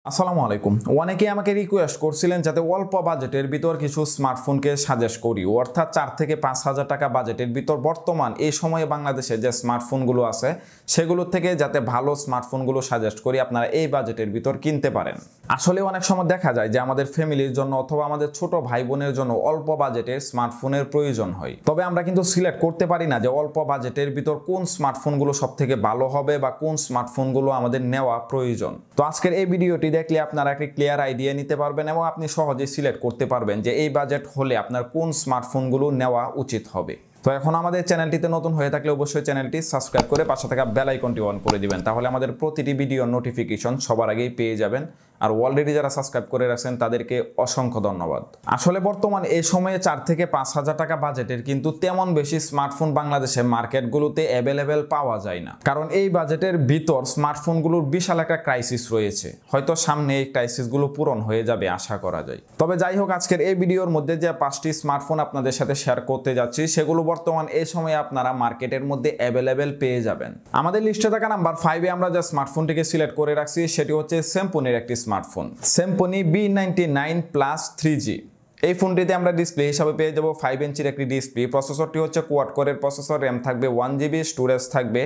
আসসালামু আলাইকুম। অনেকে আমাকে রিকোয়েস্ট করছিলেন যাতে অল্প বাজেটের ভিতর কিছু স্মার্টফোনকে সাজেস্ট করি, অর্থাৎ 4 থেকে 5,000 টাকা বাজেটের ভিতর বর্তমান এই সময়ে বাংলাদেশে যে স্মার্টফোনগুলো আছে সেগুলোর থেকে যাতে ভালো স্মার্টফোনগুলো সাজেস্ট করি আপনারা এই বাজেটের ভিতর কিনতে পারেন। আসলে অনেক সময় দেখা যায় যে আমাদের ফ্যামিলির জন্য অথবা আমাদের ছোট ভাই বোনের জন্য অল্প বাজেটের স্মার্টফোনের প্রয়োজন হয়, তবে আমরা কিন্তু সিলেক্ট করতে পারি না যে অল্প বাজেটের ভিতর কোন স্মার্টফোনগুলো সব থেকে ভালো হবে বা কোন স্মার্টফোনগুলো আমাদের নেওয়া প্রয়োজন। তো আজকের এই ভিডিওটি দেখলে আপনারা একটা ক্লিয়ার আইডিয়া নিতে পারবেন এবং আপনি সহজে সিলেক্ট করতে পারবেন যে এই বাজেট হলে আপনার কোন স্মার্টফোনগুলো নেওয়া উচিত হবে। তো এখন আমাদের চ্যানেলটিতে নতুন হয়ে থাকলে অবশ্যই চ্যানেলটি সাবস্ক্রাইব করে পাশে থাকা বেল আইকনটি অন করে দিবেন, তাহলে আমাদের প্রতিটি ভিডিওর নোটিফিকেশন সবার আগেই পেয়ে যাবেন। আর অলরেডি যারা সাবস্ক্রাইব করে রাখছেন তাদেরকে অসংখ্য ধন্যবাদ। আসলে বর্তমান এই সময়ে 4 থেকে 5,000 টাকা বাজেটের কিন্তু তেমন বেশি স্মার্টফোন বাংলাদেশের মার্কেটগুলোতে অ্যাভেলেবেল পাওয়া যায় না, কারণ এই বাজেটের ভিতর স্মার্টফোনগুলোর বিশাল একটা ক্রাইসিস রয়েছে। হয়তো সামনে এই ক্রাইসিসগুলো পূরণ হয়ে যাবে আশা করা যায়। তবে যাই হোক, আজকের এই ভিডিওর মধ্যে যে 5টি স্মার্টফোন আপনাদের সাথে শেয়ার করতে যাচ্ছি সেগুলো বর্তমান এই সময়ে আপনারা মার্কেটের মধ্যে অ্যাভেলেবেল পেয়ে যাবেন। আমাদের লিস্টে থাকা নাম্বার 5-এ আমরা যে স্মার্টফোনটিকে সিলেক্ট করে রাখছি সেটি হচ্ছে স্যামসংয়ের একটি smartphone, Samsung B99 Plus 3G। এই ফোনটিতে আমরা ডিসপ্লে হিসাবে পেয়ে যাব 5 ইঞ্চির একটি ডিসপ্লে। প্রসেসরটি হচ্ছে কোয়াড কোরের প্রসেসর, র্যাম থাকবে 1GB, স্টোরেজ থাকবে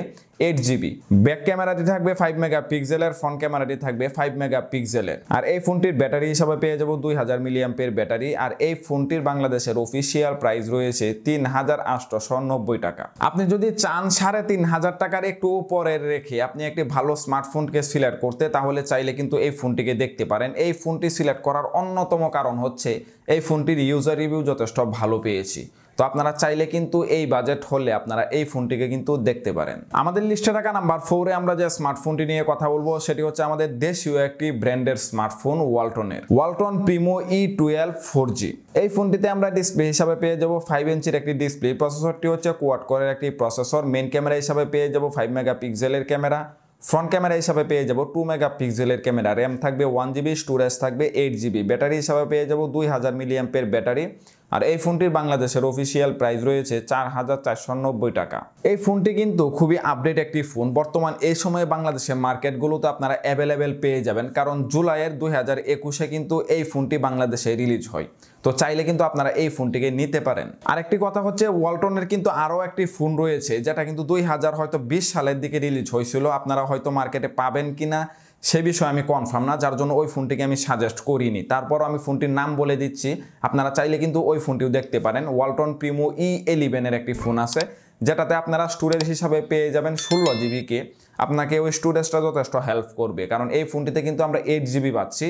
8GB। ব্যাক ক্যামেরাটি থাকবে 5 মেগাপিক্সেলের, ফ্রন্ট ক্যামেরাটি থাকবে 5 মেগাপিক্সেলের। আর এই ফোনটির ব্যাটারি হিসাবে পেয়ে যাব 2000 মিলিঅ্যাম্পিয়ার ব্যাটারি। আর এই ফোনটির বাংলাদেশের অফিসিয়াল প্রাইস রয়েছে 3,890 টাকা। আপনি যদি চান 3,500 টাকার একটু উপরে রেখে আপনি একটি ভালো স্মার্টফোনকে সিলেক্ট করতে, তাহলে চাইলে কিন্তু এই ফোনটিকে দেখতে পারেন। এই ফোনটি সিলেক্ট করার অন্যতম কারণ হচ্ছে এই ফোনটির ইউজার রিভিউ যথেষ্ট ভালো পেয়েছি। তো আপনারা চাইলে কিন্তু এই বাজেট হলে আপনারা এই ফোনটিকে কিন্তু দেখতে পারেন। আমাদের লিস্টে থাকা নাম্বার 4-এ আমরা যে স্মার্টফোনটি নিয়ে কথা বলবো সেটি হচ্ছে আমাদের দেশীয় একটি ব্র্যান্ডের smartphone ওয়ালটনের Walton Primo E12 4G। এই ফোনটিতে আমরা ডিসপ্লে হিসাবে পেয়ে যাব 5 ইঞ্চির একটি ডিসপ্লে। প্রসেসরটি হচ্ছে কোয়াড কোরের একটি প্রসেসর। মেইন ক্যামেরা হিসাবে পেয়ে যাব 5 মেগাপিক্সেলের ক্যামেরা। ফ্রন্ট ক্যামেরা হিসাবে পেয়ে যাব 2 মেগাপিক্সেলের ক্যামেরা। র্যাম থাকবে 1GB, স্টোরেজ থাকবে 8GB। ব্যাটারি হিসাবে পেয়ে যাব 2000 মিলিঅ্যাম্পিয়ার ব্যাটারি। আর এই ফোনটির বাংলাদেশের অফিসিয়াল প্রাইস রয়েছে 4,490 টাকা। এই ফোনটি কিন্তু খুবই আপডেট একটি ফোন। বর্তমান এই সময়ে বাংলাদেশের মার্কেটগুলোতে আপনারা অ্যাভেলেবেল পেয়ে যাবেন, কারণ জুলাইয়ের 2021-এ কিন্তু এই ফোনটি বাংলাদেশে রিলিজ হয়। তো চাইলে কিন্তু আপনারা এই ফোনটিকে নিতে পারেন। আরেকটি কথা হচ্ছে ওয়ালটনের কিন্তু আরও একটি ফোন রয়েছে যেটা কিন্তু 2020 সালের দিকে রিলিজ হয়েছিল। আপনারা হয়তো মার্কেটে পাবেন কিনা সে বিষয়ে আমি কনফার্ম না, যার জন্য ওই ফোনটিকে আমি সাজেস্ট করিনি। তারপরও আমি ফোনটির নাম বলে দিচ্ছি, আপনারা চাইলে কিন্তু ওই ফোনটিও দেখতে পারেন। ওয়ালটন প্রিমো E11 একটি ফোন আছে যেটাতে আপনারা স্টোরেজ হিসাবে পেয়ে যাবেন 16GB কে। আপনাকে ওই স্টোরেজটা যথেষ্ট হেল্প করবে, কারণ এই ফোনটিতে কিন্তু আমরা 8GB পাচ্ছি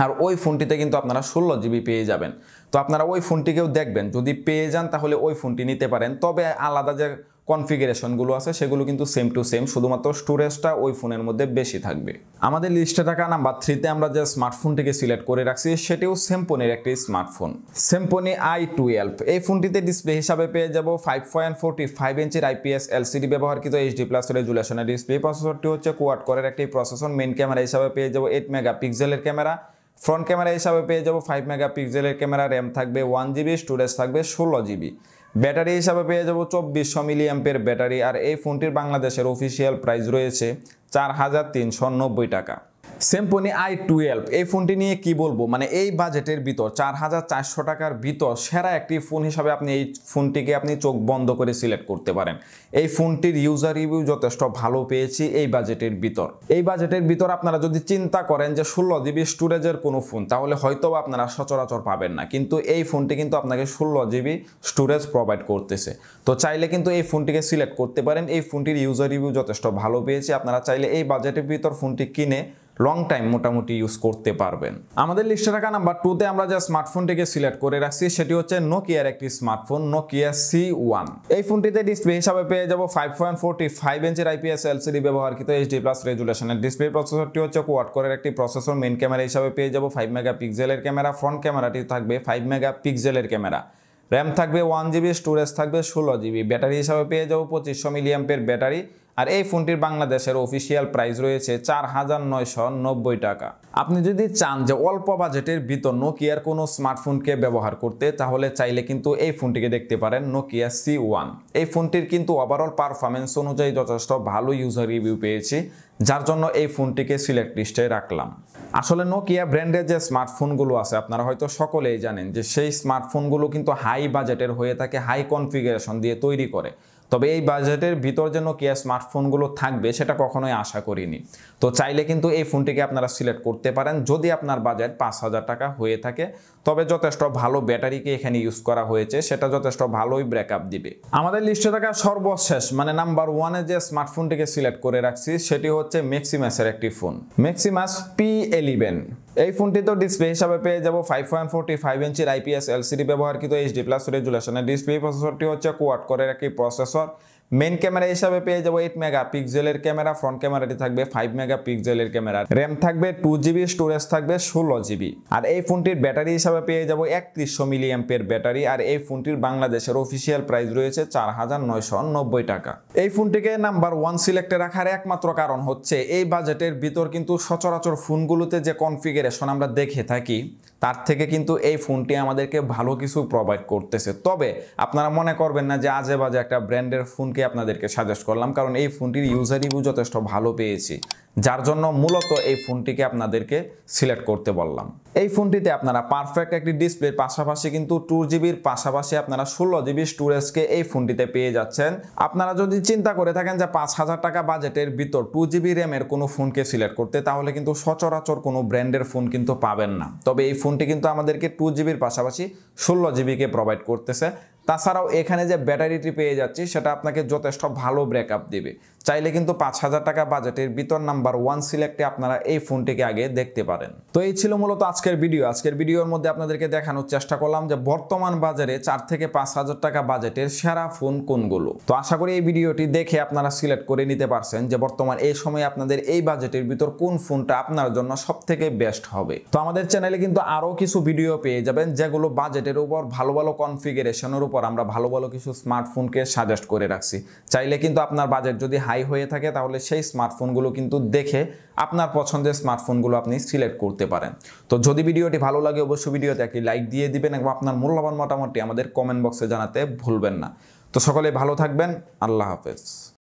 আর ওই ফোনটিতে কিন্তু আপনারা 16GB পেয়ে যাবেন। তো আপনারা ওই ফোনটিকেও দেখবেন, যদি পেয়ে যান তাহলে ওই ফোনটি নিতে পারেন। তবে আলাদা যে কনফিগারেশনগুলো আছে সেগুলো কিন্তু সেম টু সেম, শুধুমাত্র স্টোরেজটা ওই ফোনের মধ্যে বেশি থাকবে। আমাদের লিস্টে থাকা নাম্বার 3-তে আমরা যে স্মার্টফোনটিকে সিলেক্ট করে রাখছি সেটিও স্যামসংয়ের একটি স্মার্টফোন, স্যামসং i12। এই ফোনটিতে ডিসপ্লে হিসাবে পেয়ে যাব 5.45 ইঞ্চির IPS LCD ব্যবহারকৃত HD+ রেজুলেশনের ডিসপ্লে। প্রসেসরটি হচ্ছে কোয়াড কোরের একটি প্রসেসর। মেইন ক্যামেরা হিসাবে পেয়ে যাব 8 মেগাপিক্সেলের ক্যামেরা। ফ্রন্ট ক্যামেরা হিসাবে পেয়ে যাব 5 মেগাপিক্সেলের ক্যামেরা। র্যাম থাকবে 1GB, স্টোরেজ থাকবে 16GB। ব্যাটারি হিসাবে পেয়ে যাব 2400 মিলিঅ্যাম্পিয়ার ব্যাটারি। আর এই ফোনটির বাংলাদেশের অফিসিয়াল প্রাইস রয়েছে 4,390 টাকা। স্যামসং i12 এই ফোনটি নিয়ে কি বলবো, মানে এই বাজেটের ভিতর 4,400 টাকার ভিতর সেরা একটি ফোন হিসাবে আপনি এই ফোনটিকে আপনি চোখ বন্ধ করে সিলেক্ট করতে পারেন। এই ফোনটির ইউজার রিভিউ যথেষ্ট ভালো পেয়েছি এই বাজেটের ভিতর। এই বাজেটের ভিতর আপনারা যদি চিন্তা করেন যে 16GB স্টোরেজের কোনো ফোন, তাহলে হয়তো আপনারা সচরাচর পাবেন না, কিন্তু এই ফোনটি কিন্তু আপনাকে 16GB স্টোরেজ প্রোভাইড করতেছে। তো চাইলে কিন্তু এই ফোনটিকে সিলেক্ট করতে পারেন। এই ফোনটির ইউজার রিভিউ যথেষ্ট ভালো পেয়েছি। আপনারা চাইলে এই বাজেটের ভিতর ফোনটি কিনে লং টাইম মোটামুটি ইউজ করতে পারবেন। আমাদের লিস্টে থাকা নাম্বার 2-তে আমরা যে স্মার্টফোনটিকে সিলেক্ট করে রাখছি সেটি হচ্ছে নোকিয়ার একটি স্মার্টফোন, নোকিয়া C1। এই ফোনটিতে ডিসপ্লে হিসাবে পেয়ে যাব 5.45 ইঞ্চির IPS LCD ব্যবহারকৃত HD+ রেজুলেশনের ডিসপ্লে। প্রসেসরটি হচ্ছে কোয়াড কোরের একটি প্রসেসর। মেইন ক্যামেরা হিসাবে পেয়ে যাব 5 মেগাপিক্সেলের ক্যামেরা। ফ্রন্ট ক্যামেরাটি থাকবে 5 মেগাপিক্সেলের ক্যামেরা। র্যাম থাকবে 1GB, স্টোরেজ থাকবে 16GB। ব্যাটারি হিসাবে পেয়ে যাব 2500 মিলিঅ্যাম্পিয়ার ব্যাটারি। আর এই ফোনটির বাংলাদেশের অফিসিয়াল প্রাইস রয়েছে 4,990 টাকা। আপনি যদি চান যে অল্প বাজেটের ভিতর নোকিয়ার কোনো স্মার্টফোনকে ব্যবহার করতে, তাহলে চাইলে কিন্তু এই ফোনটিকে দেখতে পারেন, নোকিয়া C1। এই ফোনটির কিন্তু ওভারঅল পারফরমেন্স অনুযায়ী যথেষ্ট ভালো ইউজার রিভিউ পেয়েছি, যার জন্য এই ফোনটিকে সিলেক্ট লিস্টে রাখলাম। আসলে নোকিয়া ব্র্যান্ডের যে স্মার্টফোনগুলো আছে আপনারা হয়তো সকলেই জানেন যে সেই স্মার্টফোনগুলো কিন্তু হাই বাজেটের হয়ে থাকে, হাই কনফিগারেশন দিয়ে তৈরি করে। তবে এই বাজেটের ভিতর যে নোকিয়া স্মার্টফোনগুলো থাকবে সেটা কখনোই আশা করিনি। তো চাইলে কিন্তু এই ফোনটিকে আপনারা সিলেক্ট করতে পারেন যদি আপনার বাজেট 5,000 টাকা হয়ে থাকে। তবে যথেষ্ট ভালো ব্যাটারিকে এখানে ইউজ করা হয়েছে, সেটা যথেষ্ট ভালোই ব্রেকআপ দিবে। আমাদের লিস্টে থাকা সর্বশেষ মানে নাম্বার 1-এ যে স্মার্টফোনটিকে সিলেক্ট করে রাখছি সেটি হচ্ছে ম্যাক্সিমাসের একটি ফোন, ম্যাক্সিমাস P11। এই ফোনটি তো ডিসপ্লে হিসাবে পেয়ে যাব 5.45 ইঞ্চির IPS LCD ব্যবহারকৃত HD+ রেজুলেশনের ডিসপ্লে। প্রসেসরটি হচ্ছে কোয়াড কোরের একটি প্রসেসর। মেইন ক্যামেরা হিসাবে পেয়ে যাব 8 মেগাপিক্সেলের ক্যামেরা, ফ্রন্ট ক্যামেরাটি থাকবে 5 মেগাপিক্সেলের ক্যামেরা, র্যাম থাকবে 2GB, স্টোরেজ থাকবে 16GB। আর এই ফোনটির ব্যাটারি হিসাবে পেয়ে যাব 3100 মিলিঅ্যাম্পিয়ার ব্যাটারি। আর এই ফোনটির বাংলাদেশের অফিসিয়াল প্রাইস রয়েছে 4,990 টাকা। এই ফোনটিকে নাম্বার 1 সিলেক্টে রাখার একমাত্র কারণ হচ্ছে এই বাজেটের ভিতর কিন্তু সচরাচর ফোনগুলোতে যে কনফিগারেশন আমরা দেখে থাকি তার থেকে কিন্তু এই ফোনটি আমাদেরকে ভালো কিছু প্রোভাইড করতেছে। তবে আপনারা মনে করবেন না যে আজে বাজে একটা ব্র্যান্ডের ফোনকে আপনাদেরকে সাজেস্ট করলাম, কারণ এই ফোনটির ইউজার রিভিউ যথেষ্ট ভালো পেয়েছি, যার জন্য মূলত এই ফোনটিকে আপনাদেরকে সিলেক্ট করতে বললাম। এই ফোনটিতে আপনারা পারফেক্ট একটি ডিসপ্লের পাশাপাশি কিন্তু 2GBর পাশাপাশি আপনারা 16GB স্টোরেজকে এই ফোনটিতে পেয়ে যাচ্ছেন। আপনারা যদি চিন্তা করে থাকেন যে 5,000 টাকা বাজেটের ভিতর 2GB র্যামের কোনো ফোনকে সিলেক্ট করতে, তাহলে কিন্তু সচরাচর কোনো ব্র্যান্ডের ফোন কিন্তু পাবেন না। তবে এই ফোনটি কিন্তু আমাদেরকে 2GBর পাশাপাশি 16GBকে প্রোভাইড করতেছে। তাছাড়াও এখানে যে ব্যাটারিটি পেয়ে যাচ্ছি সেটা আপনাকে যথেষ্ট ভালো ব্রেকআপ দিবে। চাইলে কিন্তু 5,000 টাকা বাজেটের ভিতর নাম্বার 1 সিলেক্টে আপনারা এই ফোনটিকে আগে দেখতে পারেন। তো এই ছিল মূলত আজকের ভিডিও। আজকের ভিডিওর মধ্যে আপনাদেরকে দেখানোর চেষ্টা করলাম যে বর্তমান বাজারে 4 থেকে 5,000 টাকা বাজেটের সেরা ফোন কোনগুলো। তো আশা করি এই ভিডিওটি দেখে আপনারা সিলেক্ট করে নিতে পারছেন যে বর্তমান এই সময়ে আপনাদের এই বাজেটের ভিতর কোন ফোনটা আপনার জন্য সবথেকে বেস্ট হবে। তো আমাদের চ্যানেলে কিন্তু আরো কিছু ভিডিও পেয়ে যাবেন যেগুলো বাজেটের উপর ভালো ভালো কনফিগারেশনের উপর আমরা ভালো ভালো কিছু স্মার্টফোনকে সাজেস্ট করে রাখছি। চাইলে কিন্তু আপনার বাজেট যদি হাই হয়ে থাকে তাহলে সেই স্মার্টফোনগুলো কিন্তু দেখে আপনার পছন্দের স্মার্টফোনগুলো আপনি সিলেক্ট করতে পারেন। তো যদি ভিডিওটি ভালো লাগে অবশ্যই ভিডিওতে একটি লাইক দিয়ে দিবেন এবং আপনার মূল্যবান মতামতটি আমাদের কমেন্ট বক্সে জানাতে ভুলবেন না। তো সকলে ভালো থাকবেন, আল্লাহ হাফেজ।